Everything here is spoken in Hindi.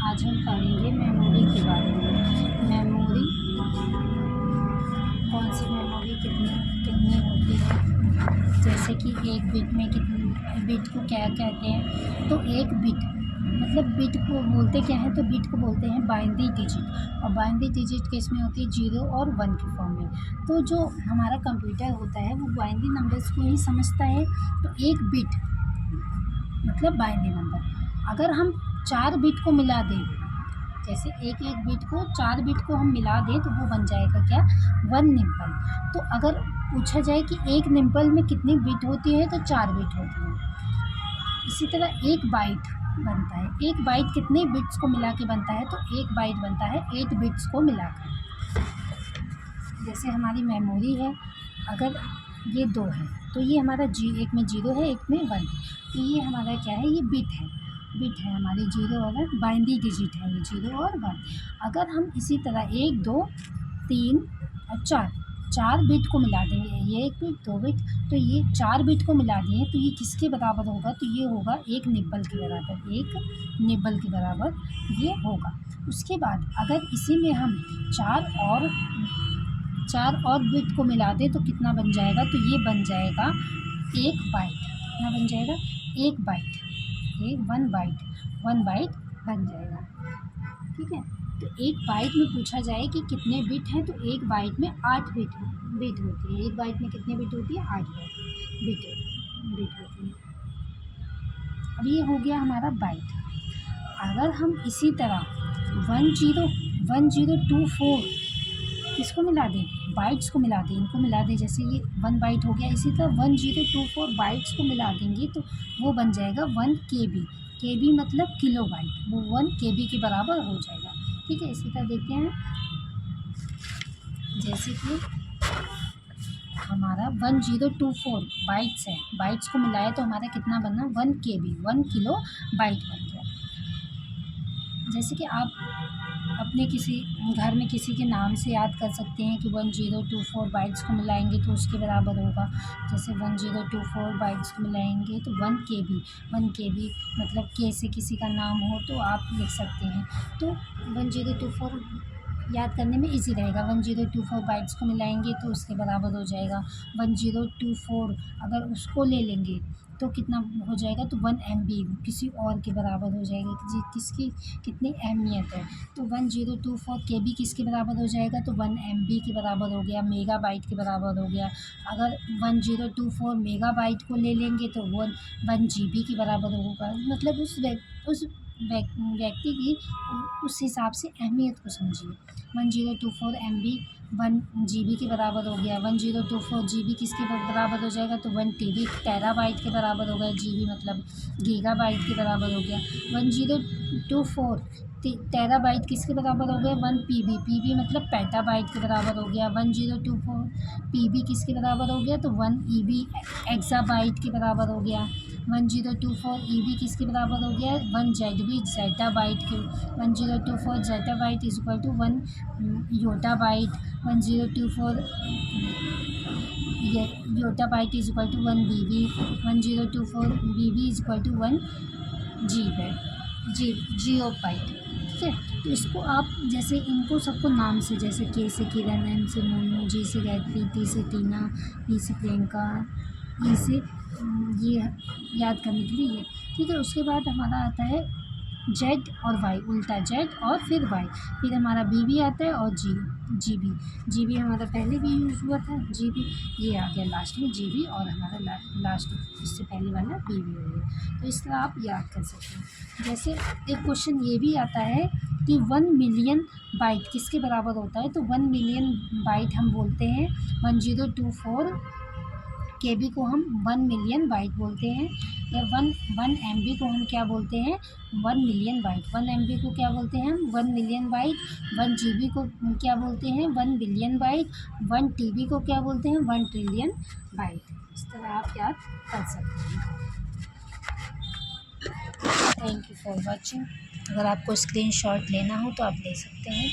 आज हम पढ़ेंगे मेमोरी के बारे में। मेमोरी, कौन सी मेमोरी कितनी कितनी होती है, जैसे कि एक बिट में कितनी, बिट को क्या कहते हैं। तो एक बिट मतलब बिट को बोलते क्या है, तो बिट को बोलते हैं बाइनरी डिजिट, और बाइनरी डिजिट किस में होती है, 0 और 1 के फॉर्म में। तो जो हमारा कंप्यूटर होता है वो बाइनरी नंबर्स को ही समझता है। तो एक बिट मतलब बाइनरी नंबर, अगर हम 4 बिट को मिला दें, जैसे एक बिट को 4 बिट को हम मिला दें तो वो बन जाएगा क्या, 1 निम्पल। तो अगर पूछा जाए कि एक निम्पल में कितनी बिट होती है, तो 4 बिट होती है। इसी तरह एक बाइट बनता है, एक बाइट कितने बिट्स को मिला के बनता है, तो एक बाइट बनता है 8 बिट्स को मिलाकर। जैसे हमारी मेमोरी है, अगर ये 2 है तो ये हमारा एक में 0 है, एक में 1 है, तो ये हमारा क्या है, ये बिट है हमारी 0 और 1, बाइनरी डिजिट है ये 0 और 1। अगर हम इसी तरह 1 2 3 और 4 बिट को मिला देंगे, ये 1 बिट 2 बिट, तो ये 4 बिट को मिला दिए तो ये किसके बराबर होगा, तो ये होगा 1 निब्बल के बराबर, 1 निब्बल के बराबर ये होगा। उसके बाद अगर इसी में हम 4 और बिट को मिला दें तो कितना बन जाएगा, तो ये बन जाएगा 1 बाइट। कितना बन जाएगा, 1 बाइट, 1 बाइट बन जाएगा। ठीक है, तो एक बाइट में पूछा जाए कि कितने बिट हैं, तो एक बाइट में 8 बिट होती है। एक बाइट में कितने बिट होती है, 8 बिट होती है। अब ये हो गया हमारा बाइट। अगर हम इसी तरह 1024 किसको मिला दें, बाइट्स को मिला दें, इनको मिला दें, जैसे ये 1 बाइट हो गया, इसी तरह 1024 बाइट्स को मिला देंगे तो वो बन जाएगा 1 KB मतलब किलो बाइट, वो 1 KB के बराबर हो जाएगा। ठीक है, इसी तरह देखते हैं, जैसे कि हमारा 1024 बाइट्स है, बाइट्स को मिलाए तो हमारा कितना बना, 1 KB, 1 किलो बाइट बन गया। जैसे कि आप अपने किसी घर में किसी के नाम से याद कर सकते हैं कि 1024 बाइट्स को मिलाएंगे तो उसके बराबर होगा। जैसे 1024 बाइट्स को मिलाएंगे तो 1 KB मतलब के से किसी का नाम हो तो आप लिख सकते हैं। तो 1024 याद करने में इजी रहेगा। 1024 बाइट्स को मिलाएंगे तो उसके बराबर हो जाएगा 1024। अगर उसको ले लेंगे तो कितना हो जाएगा, तो 1 MB किसी और के बराबर हो जाएगा, किसकी कितनी अहमियत है। तो 1024 KB किसके बराबर हो जाएगा, तो 1 MB के बराबर हो गया, मेगा बाइट के बराबर हो गया। अगर 1024 मेगा बाइट को ले लेंगे तो 1 GB के बराबर होगा। मतलब उस व्यक्ति की उस हिसाब से अहमियत को समझिए। 1024 MB 1 GB के बराबर हो गया। 1024 GB किसके बराबर हो जाएगा, तो 1 TB टेराबाइट के बराबर हो गया। GB मतलब गीगाबाइट के बराबर हो गया। 1024 टेराबाइट किसके बराबर हो गया, 1 PB मतलब पेटाबाइट के बराबर हो गया। 1024 PB किसके बराबर हो गया, तो 1 EB एक्साबाइट के बराबर हो गया। 1024 EB किसके बराबर हो गया, 1 ZB ज़ेटाबाइट के। 1024 zettabyte is equal to 1 yottabyte. 1024 yottabyte is equal to 1 BB। 1024 BB is equal to 1 geobyte. ठीक है, तो इसको आप जैसे इनको सबको नाम से, जैसे के से किरण, एम से मोनू, जी से गायत्री, टी से टीना, पी से प्रियंका, ई से ये याद करने के लिए। ठीक है, उसके बाद हमारा आता है जेड और वाई, उल्टा जेड और फिर वाई, फिर हमारा BB आता है और GB हमारा पहले भी यूज़ हुआ था, GB ये आ गया लास्ट में GB, और हमारा लास्ट इससे पहले वाला BB हो गया। तो इस तरह आप याद कर सकते हैं। जैसे एक क्वेश्चन ये भी आता है कि 1 मिलियन बाइट किसके बराबर होता है, तो 1 मिलियन बाइट हम बोलते हैं 1024 KB को हम 1 मिलियन बाइट बोलते हैं, या 1 MB को हम क्या बोलते हैं, 1 मिलियन बाइट। 1 MB को क्या बोलते हैं हम, 1 मिलियन बाइट। 1 GB को क्या बोलते हैं, 1 बिलियन बाइट। 1 TB को क्या बोलते हैं, 1 ट्रिलियन बाइट। इस तरह आप याद कर सकते हैं। Thank you for watching. अगर आपको स्क्रीनशॉट लेना हो तो आप ले सकते हैं।